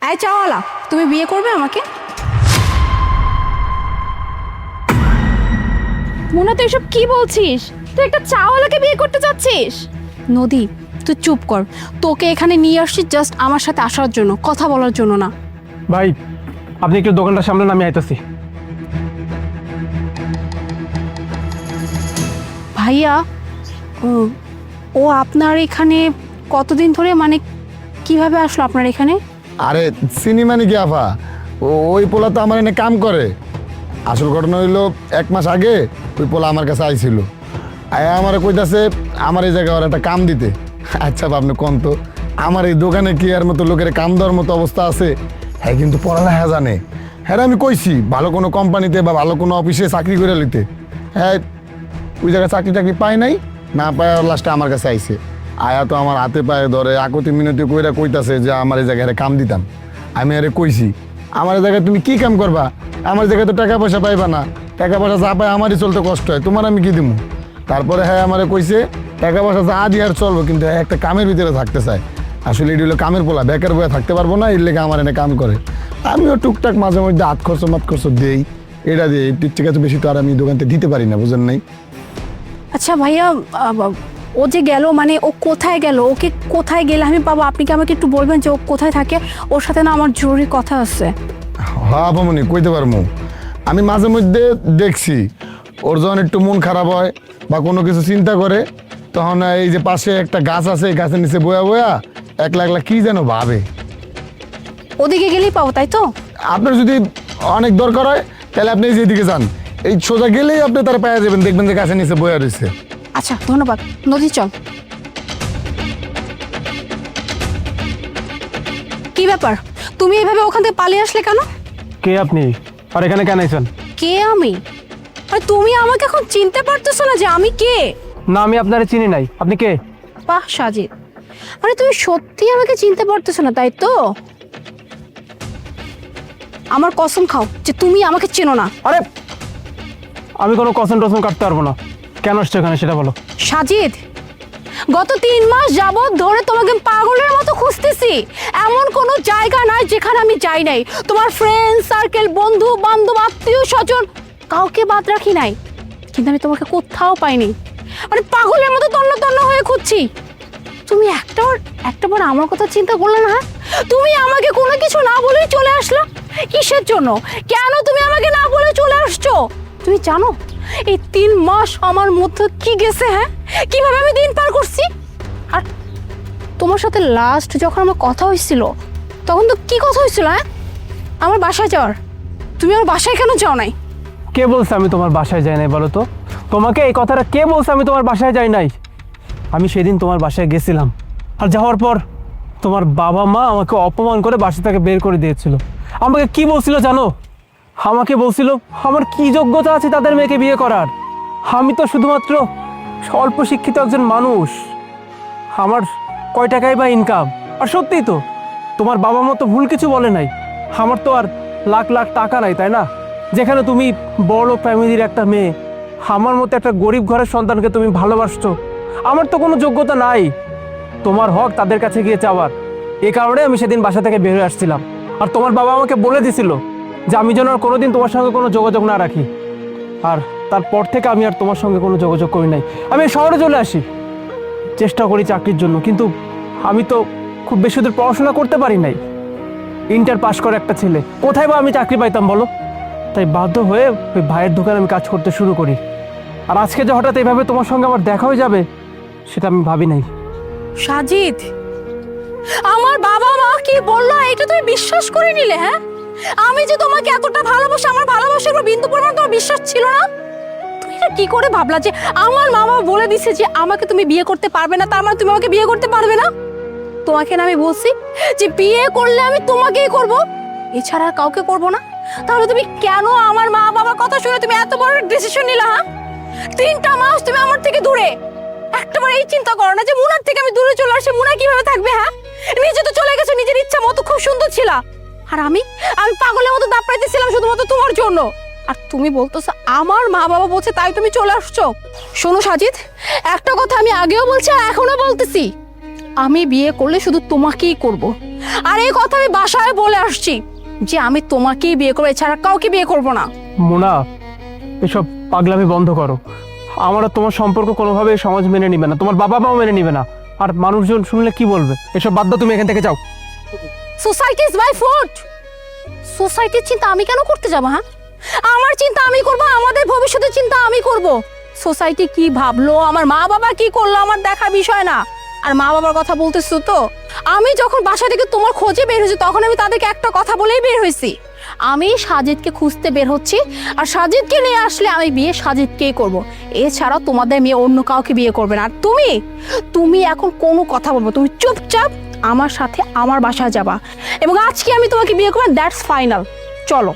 এই চাওয়ালা, তুমি বিয়ে করবে আমাকে? মোনা তুই এসব কি বলছিস? তুই একটা চাওয়ালাকে বিয়ে করতে চাচ্ছিস? নদী, তুই চুপ কর। তোকে এখানে নিয়ে আসছি জাস্ট আমার সাথে আসার জন্য, কথা বলার জন্য না। ভাই আপনি একটু দোকানটা সামলান, আমি আইতাছি। ভাইয়া, ও আপনার এখানে কতদিন ধরে, মানে কিভাবে আসলো আপনার এখানে? আরে চিনি মানে কি আফা, ওই পোলা তো আমার এনে কাম করে। আসল ঘটনা হইলো 1 মাস আগে ওই পোলা আমার কাছে আইছিল, আয়া আমার কইতাছে আমার এই জায়গায় ওর একটা কাম দিতে। আচ্ছা আপনি কোন তো, আমার এই দোকানে কি আর মতো লোকের কাম দেওয়ার মতো অবস্থা আছে? হ্যাঁ কিন্তু পড়ালেখা জানে। হ্যাঁ আমি কইছি ভালো কোনো কোম্পানিতে বা ভালো কোনো অফিসে চাকরি করে নিতে। হ্যাঁ ওই জায়গায় চাকরি টাকরি পায় নাই, না পায় লাস্টে আমার কাছে আইছে। আয়া তো আমার হাতে পায়ে ধরে আকতি মিনতি কইরা কইতাছে যে আমার এই জায়গায় কাম দিতাম। আমি আরে কইছি আমার এই জায়গায় তুমি কি কাম করবা? আমার জায়গায় তো টাকা পয়সা পাইবা না, টাকা পয়সা যা পায় আমারই চলতে কষ্ট হয়, তোমার আমি কি দিমু? তারপরে হ্যাঁ আমারে কইছে টাকা পয়সা যা দিয়ে আর চলবো, কিন্তু হ্যাঁ একটা কামের ভিতরে থাকতে চায়। আসলে এটি হলো কামের পোলা, বেকার বয়ে থাকতে পারবো না, এর লেগে আমার এনে কাম করে। আমিও টুকটাক মাঝে মধ্যে হাত খরচ মাত খরচ দেই, এটা দিয়ে ঠিক আছে, বেশি তো আর আমি দোকানতে দিতে পারি না, বুঝেন নাই? আচ্ছা ভাইয়া, ও যে গেল, মানে ও কোথায় গেল? ওকে কোথায় গেলে আমি পাবো? আপনি কি আমাকে একটু বলবেন যে ও কোথায় থাকে? ওর সাথে না আমার জরুরি কথা আছে। হ্যাঁ বামনি কইতে পারবো। আমি মাঝে মধ্যে দেখছি ওর যখন একটু মন খারাপ হয় বা কোনো কিছু চিন্তা করে, তখন এই যে পাশে একটা গাছ আছে, এই গাছের নিচে বয়া বয়া একলা একলা কি যেন ভাবে। ওদিকে গেলেই পাবো, তাই তো? আপনার যদি অনেক দরকার হয় তাহলে আপনি এই যে এদিকে যান, এই সোজা গেলেই আপনি তারা পাওয়া যাবেন, দেখবেন যে গাছের নিচে বয়া রয়েছে। আচ্ছা ধন্যবাদ। নদী চল। কি ব্যাপার, তুমি এইভাবে ওখান থেকে পালিয়ে আসলে কেন? কে আপনি আর এখানে কেন আইছেন? কে আমি? আর তুমি আমাকে এখন চিনতে পারতেছো না যে আমি কে? না আমি আপনারে চিনি নাই, আপনি কে? বাহ সাজিদ, মানে তুমি সত্যি আমাকে চিনতে পারতেছো না, তাই তো? আমার কসম খাও যে তুমি আমাকে চেনো না। আরে আমি কোনো কসম টসম কাটতে পারবো না। কেন আসছো এখানে সেটা বলো। সাজিদ, গত 3 মাস যাবত ধরে তোমাকে পাগলের মতো খুঁজতেছি। এমন কোনো জায়গা নাই যেখানে আমি যাই নাই। তোমার ফ্রেন্ড সার্কেল, বন্ধু বান্ধব, আত্মীয় স্বজন, কাউকে বাদ রাখি নাই, কিন্তু আমি তোমাকে কোথাও পাইনি। মানে পাগলের মতো তন্ন তন্ন হয়ে খুঁজছি। তুমি একটাবার আমার কথা চিন্তা করলে না? তুমি আমাকে কোনো কিছু না বলেই চলে আসলা। কিসের জন্য? কেন তুমি আমাকে না বলে চলে আসছো? তুমি জানো এই 3 মাস আমার মধ্যে কি গেছে? হ্যাঁ, কিভাবে আমি দিন পার করছি। আর তোমার সাথে লাস্ট যখন আমার কথা হয়েছিল, তখন তো কি কথা হয়েছিল? হ্যাঁ, আমার বাসায় যাওয়ার। তুমি আমার বাসায় কেন যাও নাই? কে বলছে আমি তোমার বাসায় যাই নাই বলো তো? তোমাকে এই কথাটা কে বলছে আমি তোমার বাসায় যাই নাই? আমি সেদিন তোমার বাসায় গেছিলাম, আর যাওয়ার পর তোমার বাবা মা আমাকে অপমান করে বাসা থেকে বের করে দিয়েছিল। আমাকে কি বলছিল জানো? আমাকে বলছিল আমার কি যোগ্যতা আছে তাদের মেয়েকে বিয়ে করার। আমি তো শুধুমাত্র অল্প শিক্ষিত একজন মানুষ, আমার কয় টাকাই বা ইনকাম। আর সত্যিই তো তোমার বাবা মা তো ভুল কিছু বলে নাই। আমার তো আর লাখ লাখ টাকা নাই, তাই না? যেখানে তুমি বড় ফ্যামিলির একটা মেয়ে, আমার মতো একটা গরিব ঘরের সন্তানকে তুমি ভালোবাসছো। আমার তো কোনো যোগ্যতা নাই তোমার হক তাদের কাছে গিয়ে চাওয়ার। এই কারণে আমি সেদিন বাসা থেকে বের হয়ে আসছিলাম। আর তোমার বাবা আমাকে বলে দিছিল যে আমি যেন আর কোনোদিন তোমার সঙ্গে কোনো যোগাযোগ না রাখি। আর তারপর থেকে আমি আর তোমার সঙ্গে কোনো যোগাযোগ করি নাই। আমি শহরে চলে আসি, চেষ্টা করি চাকরির জন্য, কিন্তু আমি তো খুব বেশি দূর পড়াশোনা করতে পারি নাই। ইন্টার পাস করে একটা ছেলে, কোথায় বা আমি চাকরি পাইতাম বলো? তাই বাধ্য হয়ে ওই ভাইয়ের দোকানে আমি কাজ করতে শুরু করি। আর আজকে যে হঠাৎ এইভাবে তোমার সঙ্গে আমার দেখা হয়ে যাবে সেটা আমি ভাবি নাই। সাজিদ, আমার বাবা মা কি বললো এটা তুমি বিশ্বাস করে নিলে? হ্যাঁ, আমি যে তোমাকে এতটা ভালোবাসি, আমার ভালোবাসার উপর বিন্দু পরিমাণ তোমার বিশ্বাস ছিল না? তুমি এটা কি করে ভাবলা যে আমার মা বাবা বলে দিছে যে আমাকে তুমি বিয়ে করতে পারবে না, তার মানে তুমি আমাকে বিয়ে করতে পারবে না? তোমাকে না আমি বলছি যে বিয়ে করলে আমি তোমাকেই করব, এছাড়া আর কাউকে করব না। তাহলে তুমি কেন আমার মা বাবার কথা শুনে তুমি এত বড় ডিসিশন নিলা? হ্যাঁ, 3টা মাস তুমি আমার থেকে দূরে। একটাবার এই চিন্তা করো না যে মুনার থেকে আমি দূরে চলে আসি, মুনা কিভাবে থাকবে? হ্যাঁ, নিজে তো চলে গেছো নিজের ইচ্ছা মতো, খুব সুন্দর ছিল। আর আমি পাগলের মতো দাপড়াইতেছিলাম শুধুমাত্র তোমার জন্য। আর তুমি বলতেছো আমার মা বাবা বলছে তাই তুমি চলে আসছো। শোনো সাজিদ, একটা কথা আমি আগেও বলছি আর এখনো বলতেছি, আমি বিয়ে করলে শুধু তোমাকেই করব। আর এই কথা আমি বাসায় বলে আসছি যে আমি তোমাকেই বিয়ে করবো, এছাড়া কাউকে বিয়ে করব না। মোনা, এসব পাগলামি বন্ধ করো। আমার আর তোমার সম্পর্ক কোনোভাবে সমাজ মেনে নিবে না, তোমার বাবা মাও মেনে নিবে না। আর মানুষজন শুনলে কি বলবে? এসব বাদ দাও, তুমি এখান থেকে যাও। Society is my food. সোসাইটির চিন্তা আমি কেন করতে যাবো? হ্যাঁ, আমার চিন্তা আমি করব, আমাদের ভবিষ্যতের চিন্তা আমি করব। সোসাইটি কি ভাবলো, আমার মা বাবা কি করলো, আমার দেখার বিষয় না। আর মা বাবার কথা বলতেছো তো, আমি যখন বাসা থেকে তোমার খোঁজে বের হয়েছি তখন আমি তাদেরকে একটা কথা বলেই বের হয়েছি, আমি সাজিদকে খুঁজতে বের হচ্ছি, আর সাজিদকে নিয়ে আসলে আমি বিয়ে সাজিদকেই করব। এছাড়া তোমাদের মেয়ে অন্য কাউকে বিয়ে করবে না। আর তুমি এখন কোনো কথা বলবো, তুমি চুপচাপ আমার সাথে আমার বাসায় যাবা, এবং আজকে আমি তোমাকে বিয়ে করবো, দ্যাটস ফাইনাল। চলো।